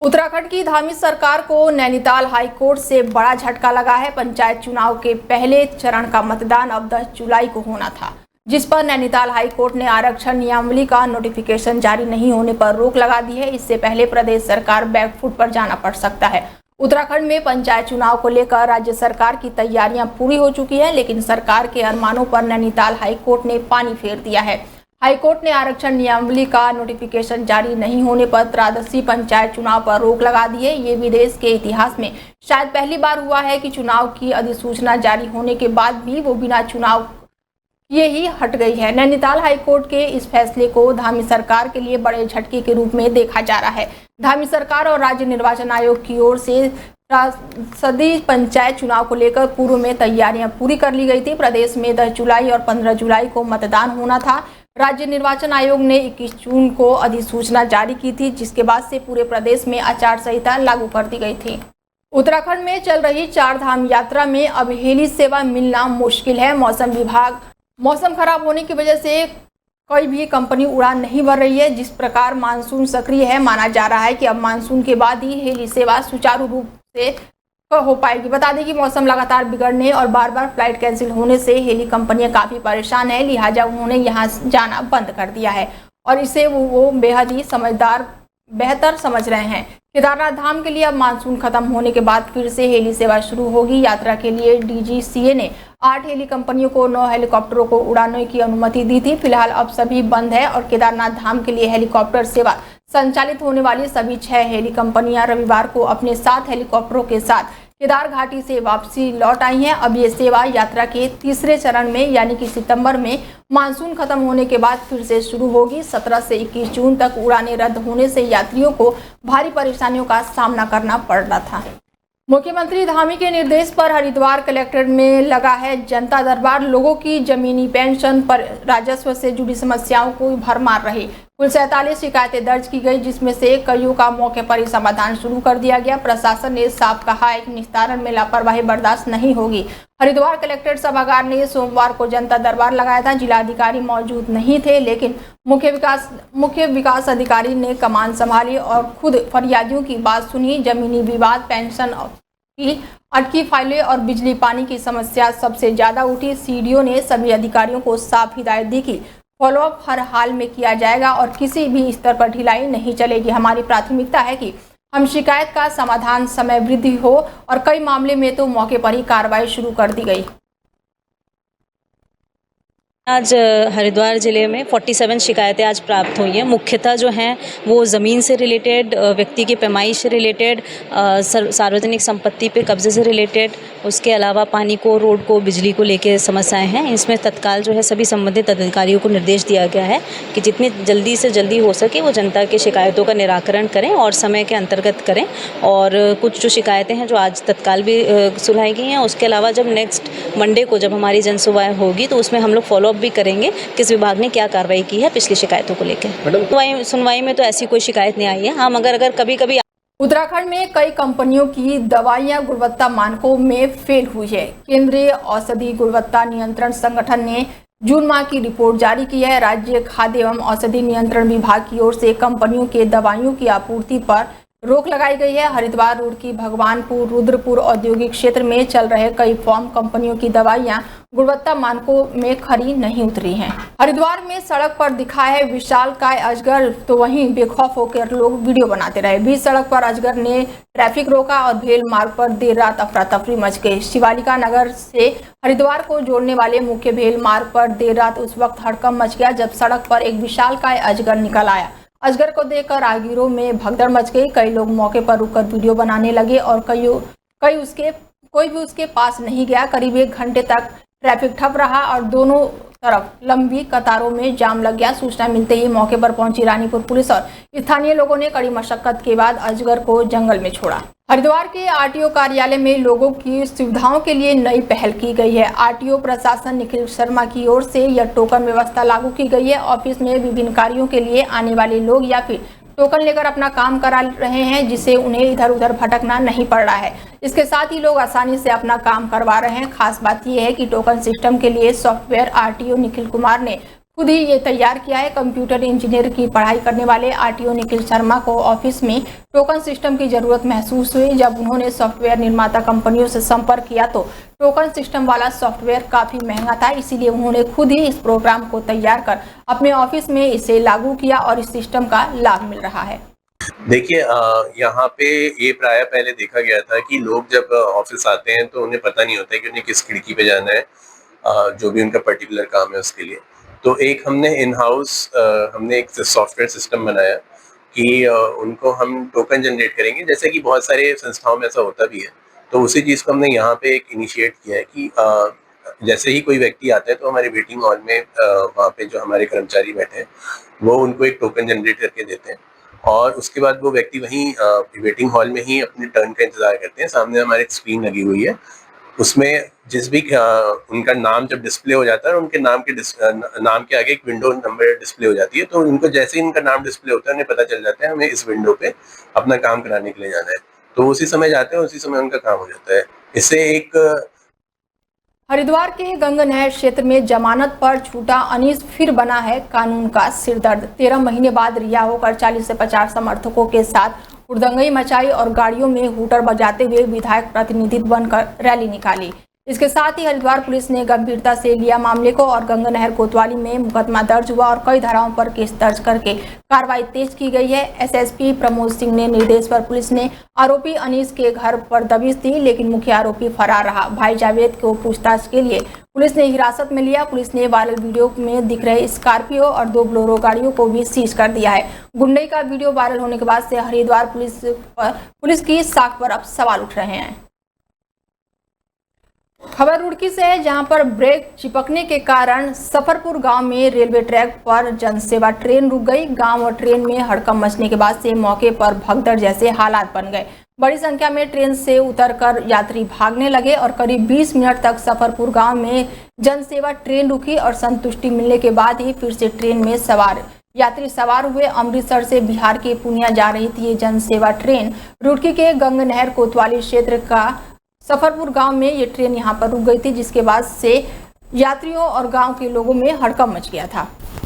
उत्तराखंड की धामी सरकार को नैनीताल हाई कोर्ट से बड़ा झटका लगा है। पंचायत चुनाव के पहले चरण का मतदान अब 10 जुलाई को होना था, जिस पर नैनीताल हाई कोर्ट ने आरक्षण नियमावली का नोटिफिकेशन जारी नहीं होने पर रोक लगा दी है। इससे पहले प्रदेश सरकार बैकफुट पर जाना पड़ सकता है। उत्तराखंड में पंचायत चुनाव को लेकर राज्य सरकार की तैयारियां पूरी हो चुकी है, लेकिन सरकार के अरमानों पर नैनीताल हाई कोर्ट ने पानी फेर दिया है। हाईकोर्ट ने आरक्षण नियमावली का नोटिफिकेशन जारी नहीं होने पर त्रयोदशी पंचायत चुनाव पर रोक लगा दी है। ये भी देश के इतिहास में शायद पहली बार हुआ है कि चुनाव की अधिसूचना जारी होने के बाद भी वो बिना चुनाव किए ही हट गई है। नैनीताल हाईकोर्ट के इस फैसले को धामी सरकार के लिए बड़े झटके के रूप में देखा जा रहा है। धामी सरकार और राज्य निर्वाचन आयोग की ओर से त्रयोदशी पंचायत चुनाव को लेकर पूर्व में तैयारियां पूरी कर ली गई थी। प्रदेश में 10 जुलाई और 15 जुलाई को मतदान होना था। राज्य निर्वाचन आयोग ने 21 जून को अधिसूचना जारी की थी, जिसके बाद से पूरे प्रदेश में आचार संहिता लागू कर दी गई थी। उत्तराखंड में चल रही 4 धाम यात्रा में अब हेली सेवा मिलना मुश्किल है। मौसम खराब होने की वजह से कोई भी कंपनी उड़ान नहीं भर रही है। जिस प्रकार मानसून सक्रिय है, माना जा रहा है कि अब मानसून के बाद ही हेली सेवा सुचारू रूप से हो पाएगी। बता दें कि मौसम लगातार बिगड़ने और बार बार फ्लाइट कैंसिल होने से हेली कंपनियां काफ़ी परेशान है, लिहाजा उन्होंने यहां जाना बंद कर दिया है और इसे वो बेहद ही बेहतर समझ रहे हैं। केदारनाथ धाम के लिए अब मानसून खत्म होने के बाद फिर से हेली सेवा शुरू होगी। यात्रा के लिए डीजीसीए ने 8 हेली कंपनियों को 9 हेलीकॉप्टरों को उड़ाने की अनुमति दी थी। फिलहाल अब सभी बंद है और केदारनाथ धाम के लिए हेलीकॉप्टर सेवा संचालित होने वाली सभी 6 हेली कंपनियां रविवार को अपने 7 हेलीकॉप्टरों के साथ केदार घाटी से वापसी लौट आई हैं। अब ये सेवा यात्रा के तीसरे चरण में यानी कि सितंबर में मानसून खत्म होने के बाद फिर से शुरू होगी। 17 से 21 जून तक उड़ानें रद्द होने से यात्रियों को भारी परेशानियों का सामना करना पड़ रहा था। मुख्यमंत्री धामी के निर्देश पर हरिद्वार कलेक्ट्रेट में लगा है जनता दरबार। लोगों की जमीनी पेंशन पर राजस्व से जुड़ी समस्याओं को भरमार रही। कुल 47 शिकायतें दर्ज की गई, जिसमें से कईयों का मौके पर ही समाधान शुरू कर दिया गया। प्रशासन ने साफ कहा है कि निस्तारण में लापरवाही बर्दाश्त नहीं होगी। हरिद्वार कलेक्ट्रेट सभागार ने सोमवार को जनता दरबार लगाया था। जिलाधिकारी मौजूद नहीं थे, लेकिन मुख्य विकास अधिकारी ने कमान संभाली और खुद फरियादियों की बात सुनी। जमीनी विवाद, पेंशन की अटकी फाइलें और बिजली पानी की समस्या सबसे ज्यादा उठी। सीडीओ ने सभी अधिकारियों को साफ हिदायत दी कि फॉलोअप हर हाल में किया जाएगा और किसी भी स्तर पर ढिलाई नहीं चलेगी। हमारी प्राथमिकता है कि हम शिकायत का समाधान समय वृद्धि हो और कई मामले में तो मौके पर ही कार्रवाई शुरू कर दी गई। आज हरिद्वार ज़िले में 47 शिकायतें आज प्राप्त हुई हैं। मुख्यतः जो हैं वो ज़मीन से रिलेटेड, व्यक्ति की पैमाइश से रिलेटेड, सार्वजनिक संपत्ति पे कब्जे से रिलेटेड, उसके अलावा पानी को, रोड को, बिजली को लेके समस्याएं हैं। इसमें तत्काल जो है सभी संबंधित अधिकारियों को निर्देश दिया गया है कि जितनी जल्दी से जल्दी हो सके वो जनता की शिकायतों का निराकरण करें और समय के अंतर्गत करें। और कुछ जो शिकायतें हैं जो आज तत्काल भी सुलझाई गई हैं, उसके अलावा जब नेक्स्ट मंडे को जब हमारी जनसुनवाई होगी तो उसमें हम लोग फॉलो भी करेंगे किस विभाग ने क्या कार्रवाई की है पिछली शिकायतों को लेकर। सुनवाई में तो ऐसी कोई शिकायत नहीं आई है। हाँ, मगर अगर कभी उत्तराखंड में कई कंपनियों की दवाइयां गुणवत्ता मानकों में फेल हुई है। केंद्रीय औषधि गुणवत्ता नियंत्रण संगठन ने जून माह की रिपोर्ट जारी की है। राज्य खाद्य एवं औषधि नियंत्रण विभाग की ओर से कंपनियों के दवाइयों की आपूर्ति पर रोक लगाई गई है। हरिद्वार रोड की भगवानपुर रुद्रपुर औद्योगिक क्षेत्र में चल रहे कई फार्म कंपनियों की दवाइयां गुणवत्ता मानकों में खरी नहीं उतरी हैं। हरिद्वार में सड़क पर दिखा है विशालकाय अजगर, तो वहीं बेखौफ होकर लोग वीडियो बनाते रहे। बीच सड़क पर अजगर ने ट्रैफिक रोका और भेल मार्ग पर देर रात अफरा तफरी मच गई। शिवालिका नगर से हरिद्वार को जोड़ने वाले मुख्य भेल मार्ग पर देर रात उस वक्त हड़कंप मच गया जब सड़क पर एक विशालकाय अजगर निकल आया। अजगर को देखकर राहगीरों में भगदड़ मच गई। कई लोग मौके पर रुककर वीडियो बनाने लगे और कोई भी उसके पास नहीं गया। करीब 1 घंटे तक ट्रैफिक ठप रहा और दोनों तरफ लंबी कतारों में जाम लग गया। सूचना मिलते ही मौके पर पहुंची रानीपुर पुलिस और स्थानीय लोगों ने कड़ी मशक्कत के बाद अजगर को जंगल में छोड़ा। हरिद्वार के आरटीओ कार्यालय में लोगों की सुविधाओं के लिए नई पहल की गई है। आरटीओ प्रशासन निखिल शर्मा की ओर से यह टोकन व्यवस्था लागू की गई है। ऑफिस में विभिन्न कार्यों के लिए आने वाले लोग या फिर टोकन लेकर अपना काम करा रहे हैं, जिससे उन्हें इधर उधर भटकना नहीं पड़ रहा है। इसके साथ ही लोग आसानी से अपना काम करवा रहे हैं। खास बात यह है कि टोकन सिस्टम के लिए सॉफ्टवेयर आरटीओ निखिल कुमार ने खुद ही ये तैयार किया है। कंप्यूटर इंजीनियर की पढ़ाई करने वाले आरटीओ निखिल शर्मा को ऑफिस में टोकन सिस्टम की जरूरत महसूस हुई। जब उन्होंने सॉफ्टवेयर निर्माता कंपनियों से संपर्क किया तो टोकन सिस्टम वाला सॉफ्टवेयर काफी महंगा था, इसीलिए उन्होंने खुद ही इस प्रोग्राम को तैयार कर अपने ऑफिस में इसे लागू किया और इस सिस्टम का लाभ मिल रहा है। देखिए, यहाँ पे ये प्राय पहले देखा गया था कि लोग जब ऑफिस आते हैं तो उन्हें पता नहीं होता है कि उन्हें किस खिड़की पे जाना है, जो भी उनका पर्टिकुलर काम है उसके लिए। तो एक हमने इन हाउस हमने एक सॉफ्टवेयर सिस्टम बनाया कि उनको हम टोकन जनरेट करेंगे, जैसे कि बहुत सारे संस्थाओं में ऐसा होता भी है। तो उसी चीज़ को हमने यहाँ पे एक इनिशिएट किया है कि जैसे ही कोई व्यक्ति आता है तो हमारे वेटिंग हॉल में वहाँ पे जो हमारे कर्मचारी बैठे हैं वो उनको एक टोकन जनरेट करके देते हैं और उसके बाद वो व्यक्ति वहीं वेटिंग हॉल में ही अपने टर्न का इंतज़ार करते हैं। सामने हमारे एक स्क्रीन लगी हुई है, उसमें जिस भी उनका नाम जब डिस्प्ले हो जाता है, उनके नाम के आगे एक विंडो नंबर डिस्प्ले हो जाती है। तो उनको जैसे ही उनका नाम डिस्प्ले होता है उन्हें पता चल जाता है हमें इस विंडो पे अपना काम कराने के लिए जाना है। तो उसी समय जाते हैं, उसी समय उनका काम हो जाता है। इससे एक हरिद्वार के गंगा नहर क्षेत्र में जमानत पर छूटा अनीस फिर बना है कानून का सिरदर्द। 13 महीने बाद रिहा होकर 40 से 50 समर्थकों के साथ हुड़दंगई मचाई और गाड़ियों में हूटर बजाते हुए विधायक प्रतिनिधित्व बनकर रैली निकाली। इसके साथ ही हरिद्वार पुलिस ने गंभीरता से लिया मामले को और गंगा नहर कोतवाली में मुकदमा दर्ज हुआ और कई धाराओं पर केस दर्ज करके कार्रवाई तेज की गई है। एसएसपी प्रमोद सिंह ने निर्देश पर पुलिस ने आरोपी अनीस के घर पर दबिश दी, लेकिन मुख्य आरोपी फरार रहा। भाई जावेद को पूछताछ के लिए पुलिस ने हिरासत में लिया। पुलिस ने वायरल वीडियो में दिख रहे स्कॉर्पियो और 2 बोलेरो गाड़ियों को भी सीज कर दिया है। गुंडई का वीडियो वायरल होने के बाद से हरिद्वार पुलिस की साख पर अब सवाल उठ रहे हैं। खबर रुड़की से है, जहां पर ब्रेक चिपकने के कारण सफरपुर गांव में रेलवे ट्रैक पर जनसेवा ट्रेन रुक गई। गांव और ट्रेन में हड़कंप मचने के बाद से मौके पर भगदड़ जैसे हालात बन गए। बड़ी संख्या में ट्रेन से उतरकर यात्री भागने लगे और करीब 20 मिनट तक सफरपुर गांव में जनसेवा ट्रेन रुकी और संतुष्टि मिलने के बाद ही फिर से ट्रेन में यात्री सवार हुए। अमृतसर से बिहार के पूर्णिया जा रही थी ये जनसेवा ट्रेन। रुड़की के गंगा नहर कोतवाली क्षेत्र का सफरपुर गांव में ये ट्रेन यहां पर रुक गई थी, जिसके बाद से यात्रियों और गांव के लोगों में हड़कंप मच गया था।